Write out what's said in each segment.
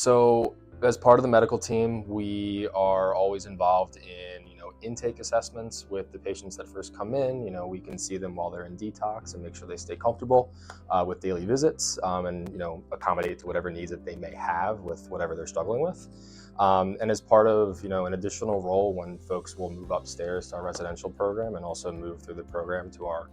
So as part of the medical team, we are always involved in, intake assessments with the patients that first come in. We can see them while they're in detox and make sure they stay comfortable with daily visits, and, accommodate to whatever needs that they may have with whatever they're struggling with. And as part of, an additional role when folks will move upstairs to our residential program and also move through the program to our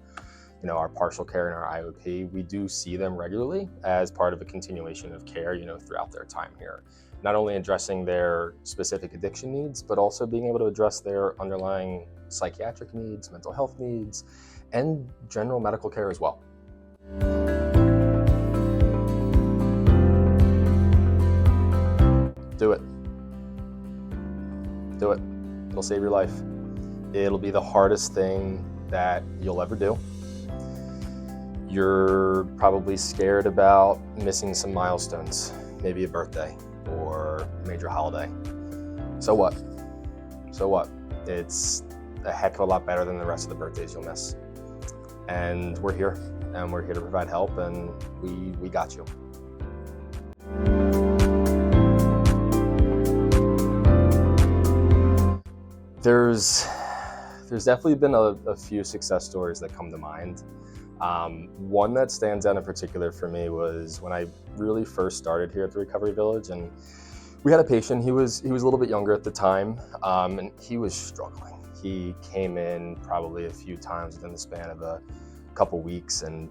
partial care and our IOP, we do see them regularly as part of a continuation of care, throughout their time here. Not only addressing their specific addiction needs, but also being able to address their underlying psychiatric needs, mental health needs, and general medical care as well. Do it. Do it. It'll save your life. It'll be the hardest thing that you'll ever do. You're probably scared about missing some milestones, maybe a birthday or a major holiday. So what? So what? It's a heck of a lot better than the rest of the birthdays you'll miss. And we're here, and we're here to provide help, and we got you. There's definitely been a few success stories that come to mind. One that stands out in particular for me was when I really first started here at the Recovery Village, and we had a patient. He was a little bit younger at the time, and he was struggling. He came in probably a few times within the span of a couple weeks, and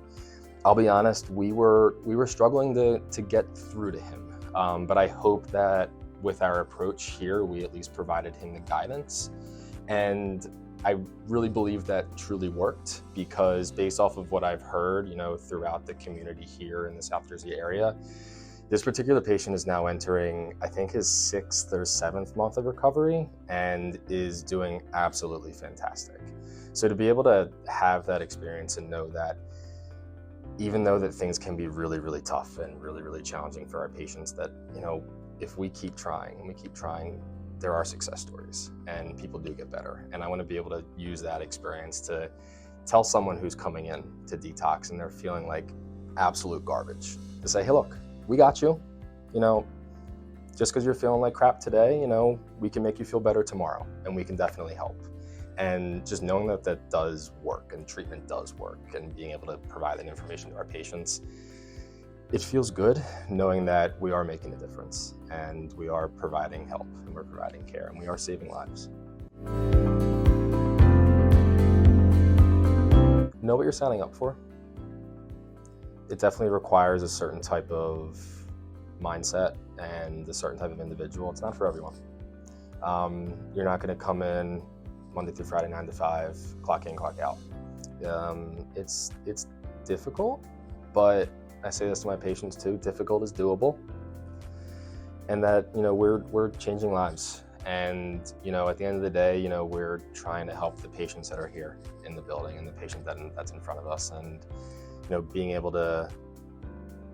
I'll be honest, we were struggling to get through to him. But I hope that with our approach here, we at least provided him the guidance. And I really believe that truly worked, because based off of what I've heard, throughout the community here in the South Jersey area, this particular patient is now entering, I think, his 6th or 7th month of recovery and is doing absolutely fantastic. So to be able to have that experience and know that even though that things can be really, really tough and really, really challenging for our patients, that, if we keep trying and we keep trying, there are success stories and people do get better. And I want to be able to use that experience to tell someone who's coming in to detox and they're feeling like absolute garbage, to say, hey, look, we got you. Just because you're feeling like crap today, we can make you feel better tomorrow, and we can definitely help. And just knowing that does work and treatment does work, and being able to provide that information to our patients, it feels good knowing that we are making a difference and we are providing help and we're providing care and we are saving lives. Know what you're signing up for. It definitely requires a certain type of mindset and a certain type of individual. It's not for everyone. You're not going to come in Monday through Friday, 9 to 5, clock in, clock out. It's difficult, but I say this to my patients too, difficult is doable. And that, we're changing lives. And, at the end of the day, we're trying to help the patients that are here in the building and the patient that's in front of us. And, being able to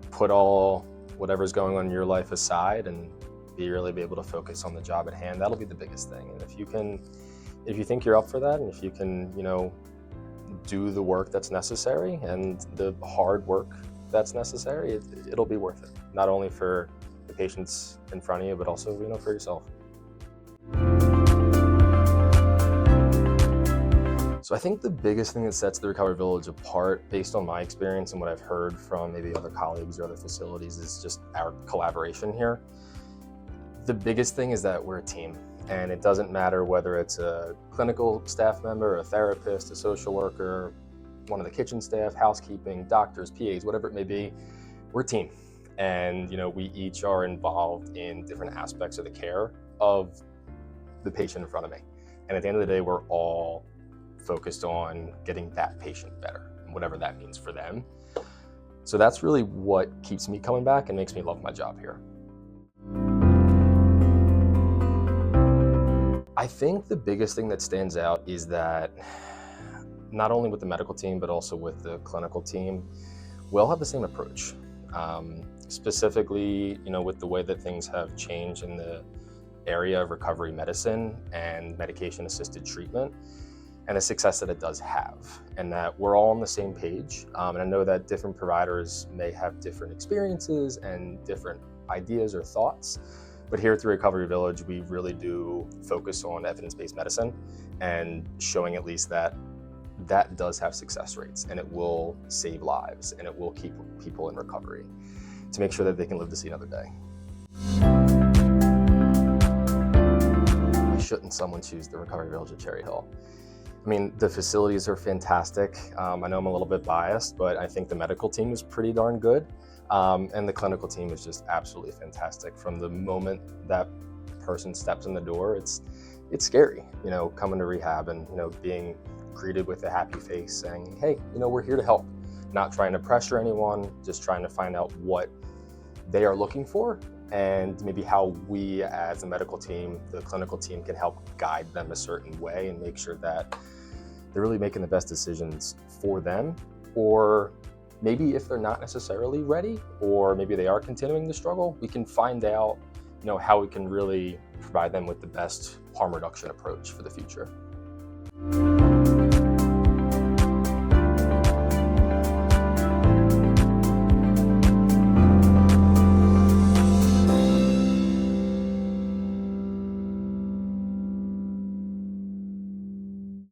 put all whatever's going on in your life aside and really be able to focus on the job at hand, that'll be the biggest thing. And if you think you're up for that, and if you can, do the work that's necessary and the hard work that's necessary, it'll be worth it. Not only for the patients in front of you, but also, for yourself. So I think the biggest thing that sets the Recovery Village apart, based on my experience and what I've heard from maybe other colleagues or other facilities, is just our collaboration here. The biggest thing is that we're a team, and it doesn't matter whether it's a clinical staff member, a therapist, a social worker, one of the kitchen staff, housekeeping, doctors, PAs, whatever it may be, we're a team. And, we each are involved in different aspects of the care of the patient in front of me. And at the end of the day, we're all focused on getting that patient better, and whatever that means for them. So that's really what keeps me coming back and makes me love my job here. I think the biggest thing that stands out is that not only with the medical team, but also with the clinical team, we all have the same approach. Specifically, with the way that things have changed in the area of recovery medicine and medication-assisted treatment, and the success that it does have, and that we're all on the same page. And I know that different providers may have different experiences and different ideas or thoughts. But here at the Recovery Village, we really do focus on evidence-based medicine and showing at least that that does have success rates, and it will save lives, and it will keep people in recovery to make sure that they can live to see another day. Why shouldn't someone choose the Recovery Village at Cherry Hill? I mean, the facilities are fantastic. I know I'm a little bit biased, but I think the medical team is pretty darn good. And the clinical team is just absolutely fantastic. From the moment that person steps in the door, it's scary, coming to rehab and, being greeted with a happy face saying, hey, we're here to help. Not trying to pressure anyone, just trying to find out what they are looking for and maybe how we as a medical team, the clinical team, can help guide them a certain way and make sure that they're really making the best decisions for them. Or maybe if they're not necessarily ready, or maybe they are continuing to struggle, we can find out, how we can really provide them with the best harm reduction approach for the future.